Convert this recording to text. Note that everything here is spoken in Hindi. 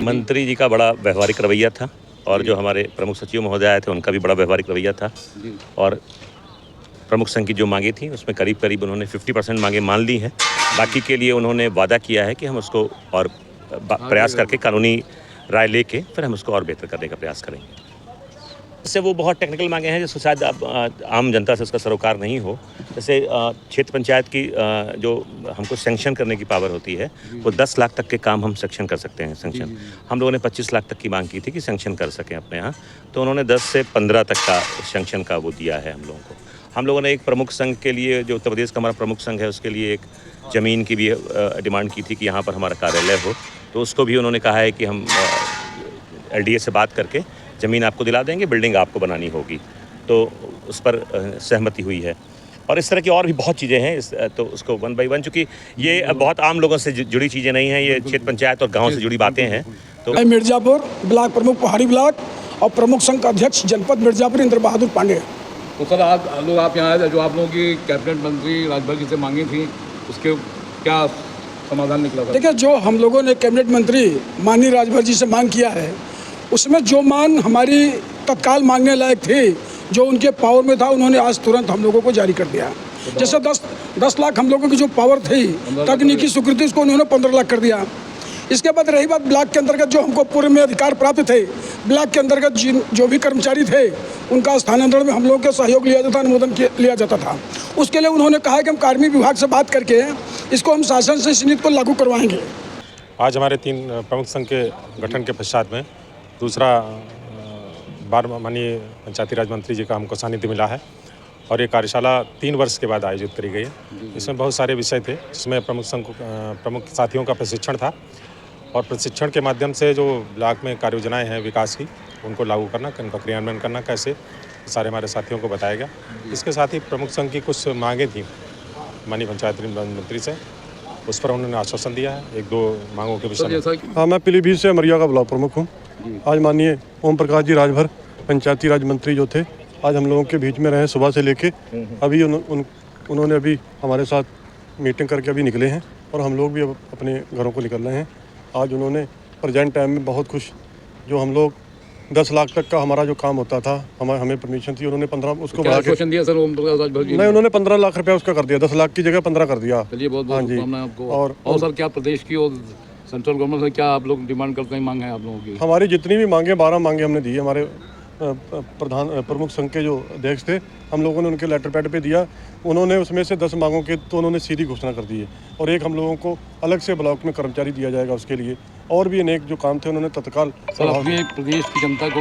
मंत्री जी का बड़ा व्यवहारिक रवैया था और जो हमारे प्रमुख सचिव महोदय आए थे उनका भी बड़ा व्यवहारिक रवैया था और प्रमुख संघ की जो मांगे थी उसमें करीब करीब उन्होंने 50% मांगे मान ली हैं। बाकी के लिए उन्होंने वादा किया है कि हम उसको और प्रयास करके कानूनी राय लेके फिर हम उसको और बेहतर करने का प्रयास करेंगे। इससे वो बहुत टेक्निकल मांगे हैं जिसको शायद आम जनता से उसका सरोकार नहीं हो। जैसे क्षेत्र पंचायत की जो हमको सैंक्शन करने की पावर होती है वो 10 लाख तक के काम हम सैंक्शन कर सकते हैं। सैंक्शन हम लोगों ने 25 लाख तक की मांग की थी कि सैंक्शन कर सकें अपने यहाँ, तो उन्होंने 10 से 15 तक का सैंक्शन का वो दिया है हम लोगों को। हम लोगों ने एक प्रमुख संघ के लिए, जो उत्तर प्रदेश का हमारा प्रमुख संघ है, उसके लिए एक ज़मीन की भी डिमांड की थी कि यहाँ पर हमारा कार्यालय हो, तो उसको भी उन्होंने कहा है कि हम LDA से बात करके ज़मीन आपको दिला देंगे, बिल्डिंग आपको बनानी होगी, तो उस पर सहमति हुई है। और इस तरह की और भी बहुत चीज़ें हैं, तो उसको 1 बाय 1, चूँकि ये बहुत आम लोगों से जुड़ी चीज़ें नहीं हैं, ये क्षेत्र पंचायत और गाँव से जुड़ी बातें हैं। तो मिर्ज़ापुर ब्लॉक प्रमुख पहाड़ी ब्लॉक और प्रमुख संघ का अध्यक्ष जनपद मिर्ज़ापुर इंद्र बहादुर पांडे। तो सर आप यहाँ आए, जो आप लोगों की कैबिनेट मंत्री राजभर जी से मांगी थी, उसके क्या समाधान निकला था? देखिए, जो हम लोगों ने कैबिनेट मंत्री माननीय राजभर जी से मांग किया है, उसमें जो मांग हमारी तत्काल मांगने लायक थी, जो उनके पावर में था, उन्होंने आज तुरंत हम लोगों को जारी कर दिया। जैसे 10 लाख हम लोगों की जो पावर थी तकनीकी स्वीकृति, उसको उन्होंने 15 लाख कर दिया। इसके बाद रही बात ब्लॉक के अंतर्गत जो हमको पूर्व में अधिकार प्राप्त थे, ब्लॉक के अंतर्गत जो भी कर्मचारी थे उनका स्थानांतरण में हम लोगों का सहयोग लिया जाता, अनुमोदन लिया जाता था। उसके लिए उन्होंने कहा कि हम कार्मिक विभाग से बात करके इसको हम शासन से इस नीति को लागू करवाएंगे। आज हमारे 3 प्रमुख संघ के गठन के पश्चात में दूसरा बार माननीय पंचायती राज मंत्री जी का हमको सानिध्य मिला है और ये कार्यशाला 3 वर्ष के बाद आयोजित करी गई है। इसमें बहुत सारे विषय थे, जिसमें प्रमुख साथियों का प्रशिक्षण था और प्रशिक्षण के माध्यम से जो ब्लॉक में कार्य योजनाएँ हैं विकास की, उनको लागू करना, उनका क्रियान्वयन करना कैसे, सारे हमारे साथियों को बताया गया। इसके साथ ही प्रमुख संघ की कुछ मांगें थी माननीय पंचायती राज मंत्री से, उस पर उन्होंने आश्वासन दिया है 1-2 मांगों के विषय में। हाँ, मैं पीलीभीत से अमरिया का ब्लॉक प्रमुख हूँ। आज माननीय ओम प्रकाश जी राजभर पंचायती राज मंत्री जो थे, आज हम लोगों के बीच में रहे सुबह से लेके अभी। उन्होंने अभी हमारे साथ मीटिंग करके अभी निकले हैं और हम लोग भी अब अपने घरों को निकल रहे हैं। आज उन्होंने प्रेजेंट टाइम में बहुत खुश, जो हम लोग 10 लाख तक का हमारा जो काम होता था, हमें परमिशन थी, उन्होंने 15 उसको बढ़ा के दिया सर ओम प्रकाश राजभर जी? नहीं, उन्होंने 15 लाख रुपया उसका कर दिया, 10 लाख की जगह 15 कर दिया। चलिए, बहुत बहुत शुभकामनाएं आपको। और सर, क्या प्रदेश की और सेंट्रल गवर्नमेंट से क्या आप लोग डिमांड करते हैं, मांग है आप लोगों की? हमारी जितनी भी मांगे 12 मांगे हमने दी। हमारे प्रमुख संघ के जो अध्यक्ष थे, हम लोगों ने उनके लेटर पैड पे दिया। उन्होंने उसमें से 10 मांगों के तो उन्होंने सीधी घोषणा कर दी है और एक हम लोगों को अलग से ब्लॉक में कर्मचारी दिया जाएगा उसके लिए। और भी अनेक जो काम थे उन्होंने तत्काल। सर, अपने प्रदेश की जनता को